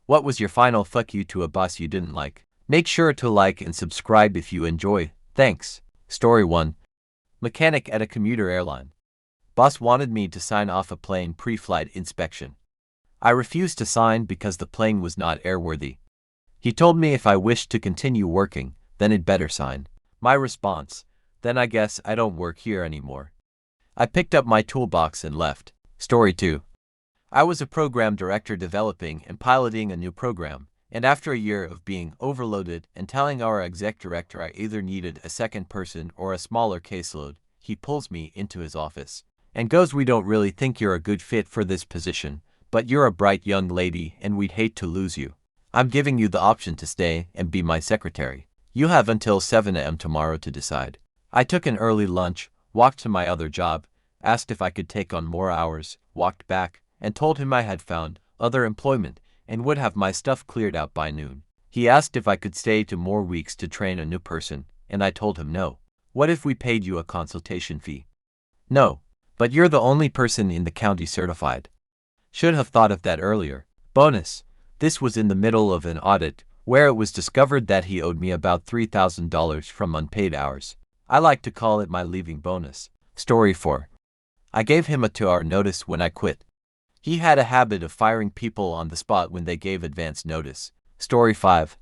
What was your final fuck you to a boss you didn't like? Make sure to like and subscribe if you enjoy. Thanks. Story 1. Mechanic at a commuter airline. Boss wanted me to sign off a plane pre-flight inspection. I refused to sign because the plane was not airworthy. He told me if I wished to continue working, then I'd better sign. My response: then I guess I don't work here anymore. I picked up my toolbox and left. Story 2. I was a program director developing and piloting a new program, and after a year of being overloaded and telling our exec director I either needed a second person or a smaller caseload, he pulls me into his office and goes, "We don't really think you're a good fit for this position, but you're a bright young lady and we'd hate to lose you. I'm giving you the option to stay and be my secretary. You have until 7 a.m. tomorrow to decide." I took an early lunch, walked to my other job, asked if I could take on more hours, walked back, and told him I had found other employment and would have my stuff cleared out by noon. He asked if I could stay 2 more weeks to train a new person, and I told him no. "What if we paid you a consultation fee?" "No, but you're the only person in the county certified." Should have thought of that earlier. Bonus: this was in the middle of an audit where it was discovered that he owed me about $3,000 from unpaid hours. I like to call it my leaving bonus. Story 4. I gave him a 2-hour notice when I quit. He had a habit of firing people on the spot when they gave advance notice. Story 5.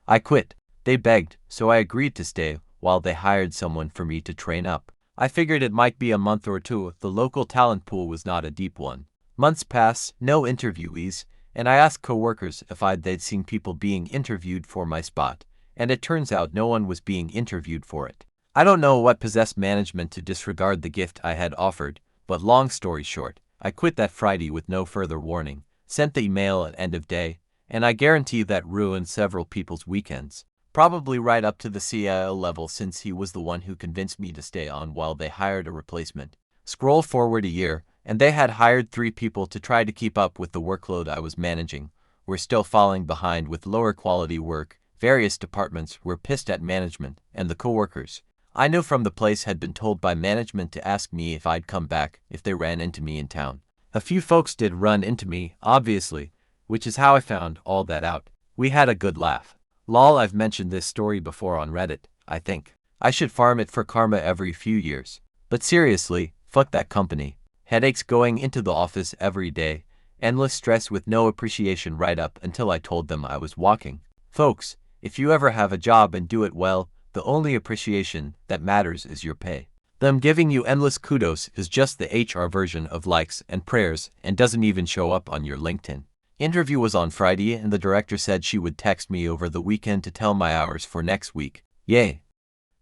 I quit. They begged, so I agreed to stay while they hired someone for me to train up. I figured it might be a month or two. The local talent pool was not a deep one. Months pass, no interviewees, and I asked coworkers if they'd seen people being interviewed for my spot, and it turns out no one was being interviewed for it. I don't know what possessed management to disregard the gift I had offered, but long story short, I quit that Friday with no further warning, sent the email at end of day, and I guarantee that ruined several people's weekends. Probably right up to the CIO level, since he was the one who convinced me to stay on while they hired a replacement. Scroll forward a year, and they had hired 3 people to try to keep up with the workload I was managing. We're still falling behind with lower quality work. Various departments were pissed at management and the coworkers I knew from the place had been told by management to ask me if I'd come back if they ran into me in town. A few folks did run into me, obviously, which is how I found all that out. We had a good laugh. Lol, I've mentioned this story before on Reddit, I think. I should farm it for karma every few years. But seriously, fuck that company. Headaches going into the office every day, endless stress with no appreciation right up until I told them I was walking. Folks, if you ever have a job and do it well, the only appreciation that matters is your pay. Them giving you endless kudos is just the HR version of likes and prayers and doesn't even show up on your LinkedIn. Interview was on Friday and the director said she would text me over the weekend to tell my hours for next week. Yay.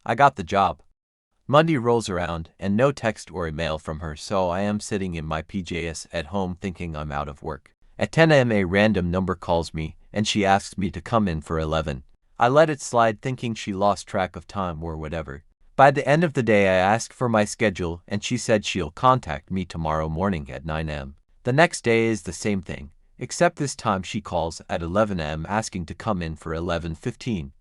I got the job. Monday rolls around and no text or email from her, so I am sitting in my PJs at home thinking I'm out of work. At 10 a.m. a random number calls me and she asks me to come in for 11. I let it slide thinking she lost track of time or whatever. By the end of the day I asked for my schedule and she said she'll contact me tomorrow morning at 9 a.m. The next day is the same thing, except this time she calls at 11 a.m. asking to come in for 11:15.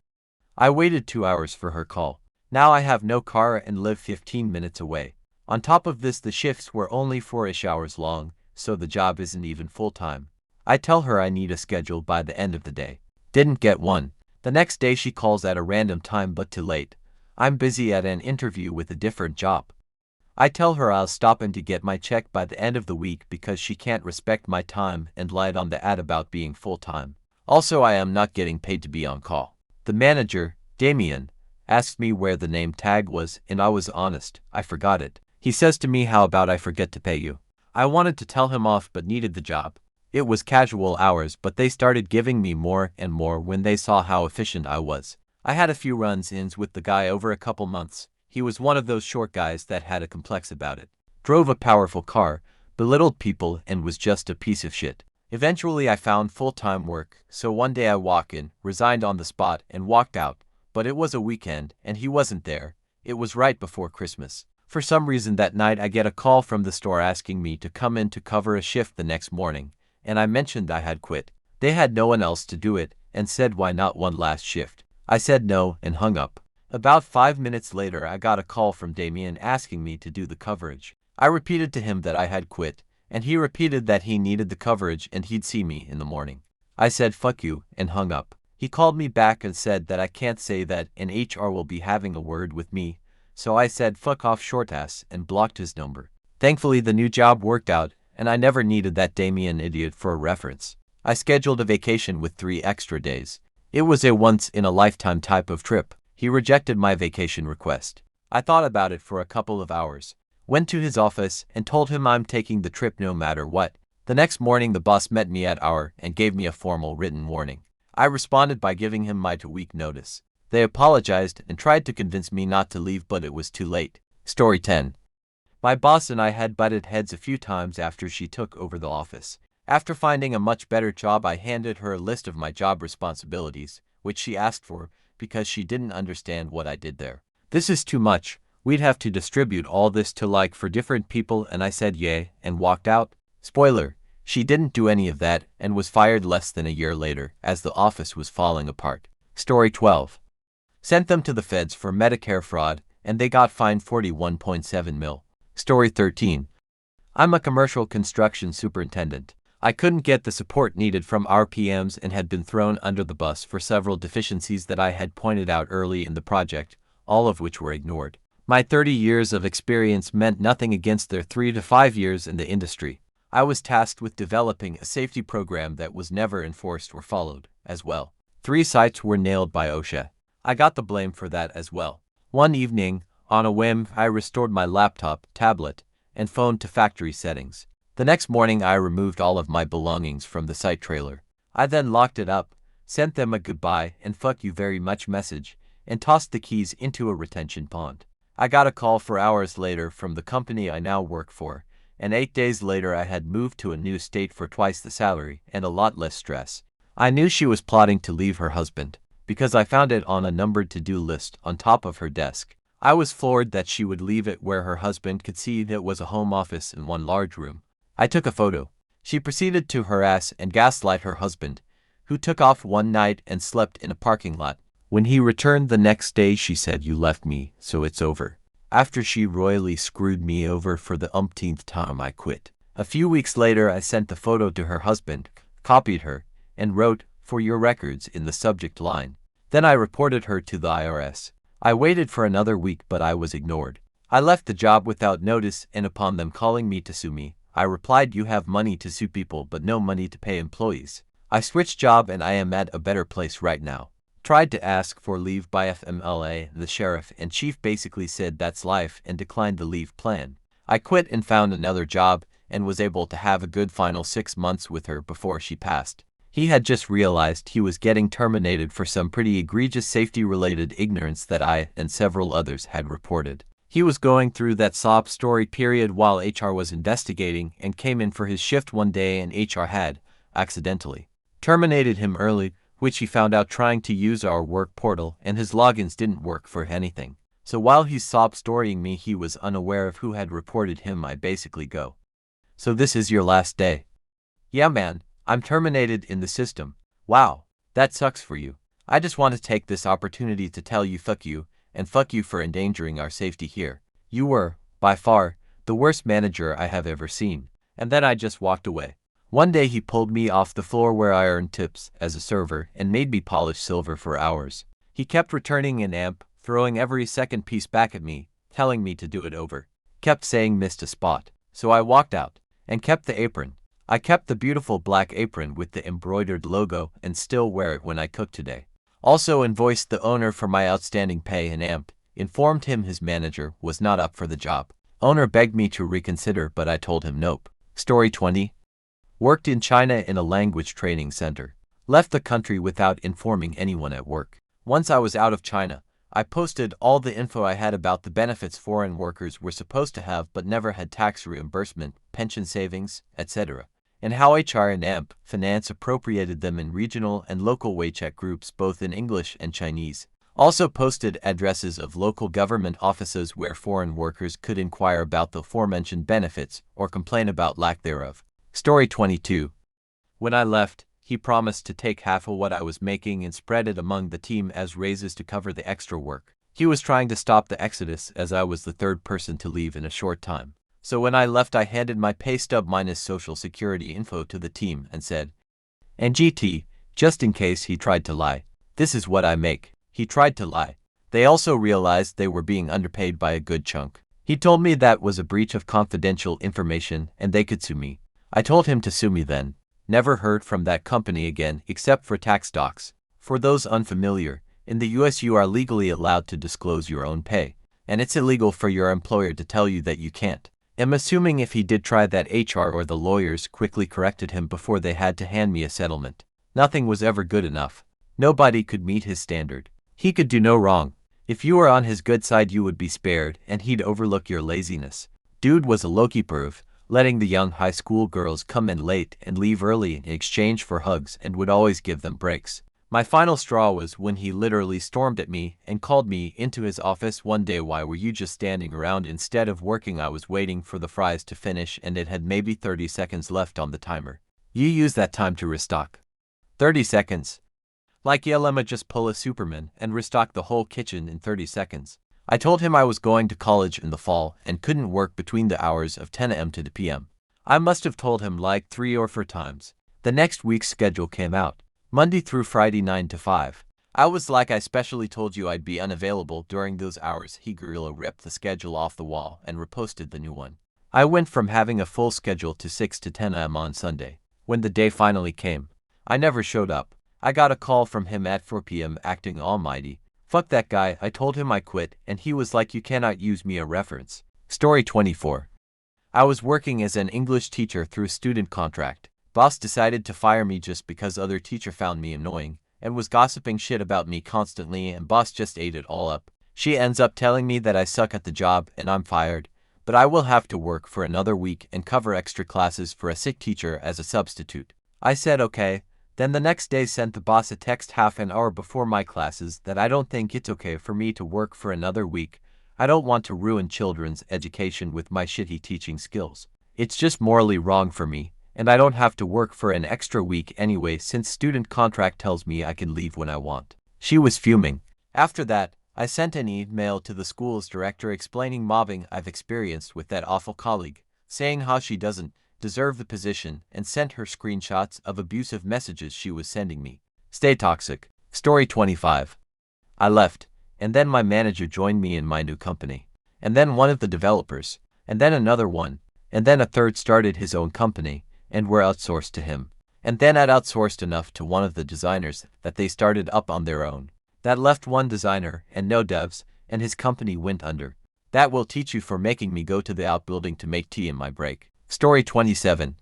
I waited 2 hours for her call. Now I have no car and live 15 minutes away. On top of this, the shifts were only 4-ish hours long, so the job isn't even full-time. I tell her I need a schedule by the end of the day. Didn't get one. The next day she calls at a random time but too late. I'm busy at an interview with a different job. I tell her I'll stop in to get my check by the end of the week because she can't respect my time and lied on the ad about being full-time. Also, I am not getting paid to be on call. The manager, Damien, asked me where the name tag was and I was honest, I forgot it. He says to me, "How about I forget to pay you?" I wanted to tell him off but needed the job. It was casual hours, but they started giving me more and more when they saw how efficient I was. I had a few run-ins with the guy over a couple months. He was one of those short guys that had a complex about it. Drove a powerful car, belittled people, and was just a piece of shit. Eventually I found full-time work, so one day I walk in, resigned on the spot, and walked out. But it was a weekend, and he wasn't there. It was right before Christmas. For some reason that night I get a call from the store asking me to come in to cover a shift the next morning, and I mentioned I had quit. They had no one else to do it, and said why not one last shift. I said no and hung up. About 5 minutes later I got a call from Damien asking me to do the coverage. I repeated to him that I had quit, and he repeated that he needed the coverage and he'd see me in the morning. I said fuck you and hung up. He called me back and said that I can't say that and HR will be having a word with me, so I said fuck off shortass and blocked his number. Thankfully the new job worked out, and I never needed that Damien idiot for a reference. I scheduled a vacation with 3 extra days. It was a once-in-a-lifetime type of trip. He rejected my vacation request. I thought about it for a couple of hours, went to his office and told him I'm taking the trip no matter what. The next morning the boss met me at our and gave me a formal written warning. I responded by giving him my 2-week notice. They apologized and tried to convince me not to leave, but it was too late. Story 10. My boss and I had butted heads a few times after she took over the office. After finding a much better job, I handed her a list of my job responsibilities, which she asked for because she didn't understand what I did there. This is too much. We'd have to distribute all this to for different people, and I said yay and walked out. Spoiler, she didn't do any of that and was fired less than a year later as the office was falling apart. Story 12. Sent them to the feds for Medicare fraud and they got fined 41.7 mil. Story 13. I'm a commercial construction superintendent. I couldn't get the support needed from our PMs and had been thrown under the bus for several deficiencies that I had pointed out early in the project, all of which were ignored. My 30 years of experience meant nothing against their 3 to 5 years in the industry. I was tasked with developing a safety program that was never enforced or followed, as well. 3 sites were nailed by OSHA. I got the blame for that as well. One evening, on a whim, I restored my laptop, tablet, and phone to factory settings. The next morning I removed all of my belongings from the site trailer. I then locked it up, sent them a goodbye and fuck you very much message, and tossed the keys into a retention pond. I got a call 4 hours later from the company I now work for, and 8 days later I had moved to a new state for twice the salary and a lot less stress. I knew she was plotting to leave her husband, because I found it on a numbered to-do list on top of her desk. I was floored that she would leave it where her husband could see that it was a home office in one large room. I took a photo. She proceeded to harass and gaslight her husband, who took off one night and slept in a parking lot. When he returned the next day, she said, "You left me, so it's over." After she royally screwed me over for the umpteenth time, I quit. A few weeks later, I sent the photo to her husband, copied her, and wrote, "For your records," in the subject line. Then I reported her to the IRS. I waited for another week, but I was ignored. I left the job without notice, and upon them calling me to sue me, I replied, "You have money to sue people, but no money to pay employees." I switched job and I am at a better place right now. Tried to ask for leave by FMLA, the sheriff and chief basically said that's life and declined the leave plan. I quit and found another job and was able to have a good final 6 months with her before she passed. He had just realized he was getting terminated for some pretty egregious safety-related ignorance that I and several others had reported. He was going through that sob story period while HR was investigating and came in for his shift one day, and HR had, accidentally, terminated him early, which he found out trying to use our work portal, and his logins didn't work for anything. So while he's sob storying me, he was unaware of who had reported him. I basically go, "So this is your last day?" "Yeah man, I'm terminated in the system." "Wow, that sucks for you. I just want to take this opportunity to tell you fuck you, and fuck you for endangering our safety here. You were, by far, the worst manager I have ever seen." And then I just walked away. One day he pulled me off the floor where I earned tips as a server and made me polish silver for hours. He kept returning an amp, throwing every second piece back at me, telling me to do it over. Kept saying missed a spot. So I walked out and kept the apron. I kept the beautiful black apron with the embroidered logo and still wear it when I cook today. Also invoiced the owner for my outstanding pay and amp, informed him his manager was not up for the job. Owner begged me to reconsider, but I told him nope. Story 20. Worked in China in a language training center. Left the country without informing anyone at work. Once I was out of China, I posted all the info I had about the benefits foreign workers were supposed to have but never had: tax reimbursement, pension savings, etc., and how HR and AmITheA appropriated them in regional and local WeChat groups both in English and Chinese. Also posted addresses of local government offices where foreign workers could inquire about the aforementioned benefits or complain about lack thereof. Story 22. When I left, he promised to take half of what I was making and spread it among the team as raises to cover the extra work. He was trying to stop the exodus as I was the third person to leave in a short time. So when I left, I handed my pay stub minus social security info to the team and said, And GT, just in case he tried to lie. This is what I make. He tried to lie. They also realized they were being underpaid by a good chunk. He told me that was a breach of confidential information and they could sue me. I told him to sue me then. Never heard from that company again except for tax docs. For those unfamiliar, in the US you are legally allowed to disclose your own pay, and it's illegal for your employer to tell you that you can't. I'm assuming if he did try that HR or the lawyers quickly corrected him before they had to hand me a settlement. Nothing was ever good enough. Nobody could meet his standard. He could do no wrong. If you were on his good side you would be spared and he'd overlook your laziness. Dude was a low-key perv, letting the young high school girls come in late and leave early in exchange for hugs and would always give them breaks. My final straw was when he literally stormed at me and called me into his office one day. Why were you just standing around instead of working? I was waiting for the fries to finish and it had maybe 30 seconds left on the timer. You use that time to restock. 30 seconds. Like yeah, lemma just pull a Superman and restock the whole kitchen in 30 seconds. I told him I was going to college in the fall and couldn't work between the hours of 10 a.m. to 2 p.m. I must have told him like 3 or 4 times. The next week's schedule came out. Monday through Friday 9 to 5. I was like, I specially told you I'd be unavailable during those hours. He gorilla ripped the schedule off the wall and reposted the new one. I went from having a full schedule to 6 to 10 a.m. on Sunday. When the day finally came, I never showed up. I got a call from him at 4 p.m. acting almighty. Fuck that guy. I told him I quit and he was like, you cannot use me a reference. Story 24. I was working as an English teacher through student contract. Boss decided to fire me just because other teacher found me annoying and was gossiping shit about me constantly, and boss just ate it all up. She ends up telling me that I suck at the job and I'm fired, but I will have to work for another week and cover extra classes for a sick teacher as a substitute. I said okay. Then the next day sent the boss a text half an hour before my classes that I don't think it's okay for me to work for another week. I don't want to ruin children's education with my shitty teaching skills. It's just morally wrong for me, and I don't have to work for an extra week anyway since student contract tells me I can leave when I want. She was fuming. After that, I sent an email to the school's director explaining mobbing I've experienced with that awful colleague, saying how she doesn't deserve the position, and sent her screenshots of abusive messages she was sending me. Stay toxic. Story 25. I left, and then my manager joined me in my new company, and then one of the developers, and then another one, and then a third started his own company, and were outsourced to him. And then I'd outsourced enough to one of the designers that they started up on their own. That left one designer and no devs, and his company went under. That will teach you for making me go to the outbuilding to make tea in my break. Story 27.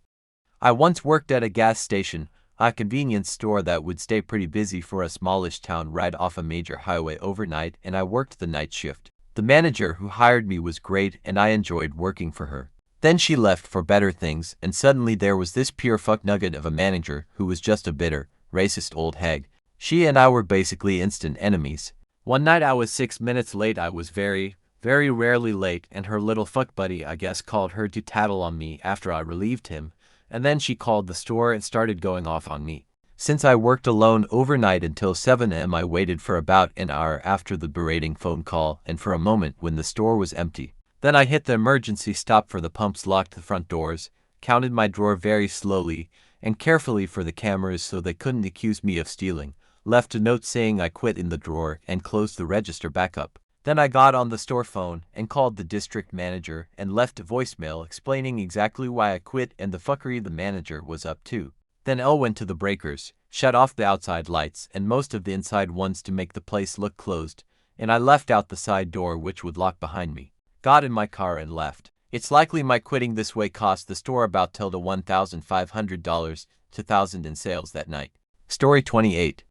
I once worked at a gas station, a convenience store that would stay pretty busy for a smallish town right off a major highway overnight, and I worked the night shift. The manager who hired me was great and I enjoyed working for her. Then she left for better things, and suddenly there was this pure fuck nugget of a manager who was just a bitter, racist old hag. She and I were basically instant enemies. One night I was 6 minutes late. I was very rarely late, and her little fuck buddy, I guess, called her to tattle on me after I relieved him, and then she called the store and started going off on me. Since I worked alone overnight until 7 a.m. I waited for about an hour after the berating phone call and for a moment when the store was empty. Then I hit the emergency stop for the pumps, locked the front doors, counted my drawer very slowly and carefully for the cameras so they couldn't accuse me of stealing, left a note saying I quit in the drawer, and closed the register back up. Then I got on the store phone and called the district manager and left a voicemail explaining exactly why I quit and the fuckery the manager was up to. Then Elle went to the breakers, shut off the outside lights and most of the inside ones to make the place look closed, and I left out the side door which would lock behind me. Got in my car and left. It's likely my quitting this way cost the store about till the $1,500 to $2,000 in sales that night. Story 28.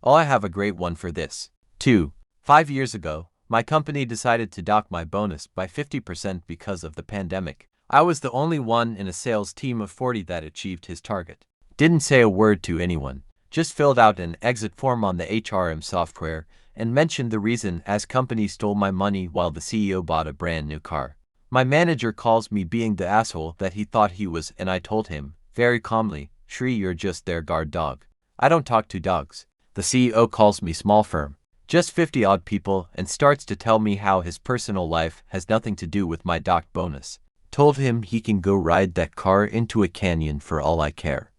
Oh, I have a great one for this. 5 years ago, my company decided to dock my bonus by 50% because of the pandemic. I was the only one in a sales team of 40 that achieved his target. Didn't say a word to anyone, just filled out an exit form on the HRM software and mentioned the reason as company stole my money while the CEO bought a brand new car. My manager calls me being the asshole that he thought he was, and I told him, very calmly, Shri, you're just their guard dog. I don't talk to dogs. The CEO calls me small firm, just 50 odd people, and starts to tell me how his personal life has nothing to do with my docked bonus. Told him he can go ride that car into a canyon for all I care.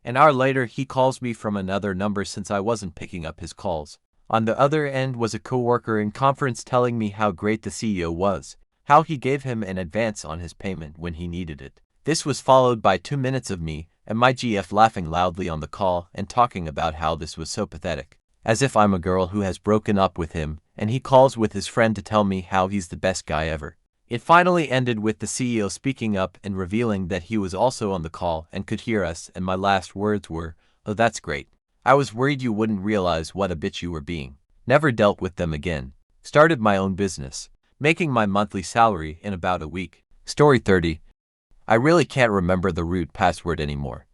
An hour later, he calls me from another number since I wasn't picking up his calls. On the other end was a coworker in conference telling me how great the CEO was, how he gave him an advance on his payment when he needed it. This was followed by 2 minutes of me and my GF laughing loudly on the call and talking about how this was so pathetic. As if I'm a girl who has broken up with him, and he calls with his friend to tell me how he's the best guy ever. It finally ended with the CEO speaking up and revealing that he was also on the call and could hear us, and my last words were, "Oh, that's great. I was worried you wouldn't realize what a bitch you were being." Never dealt with them again. Started my own business, making my monthly salary in about a week. Story 30. I really can't remember the root password anymore.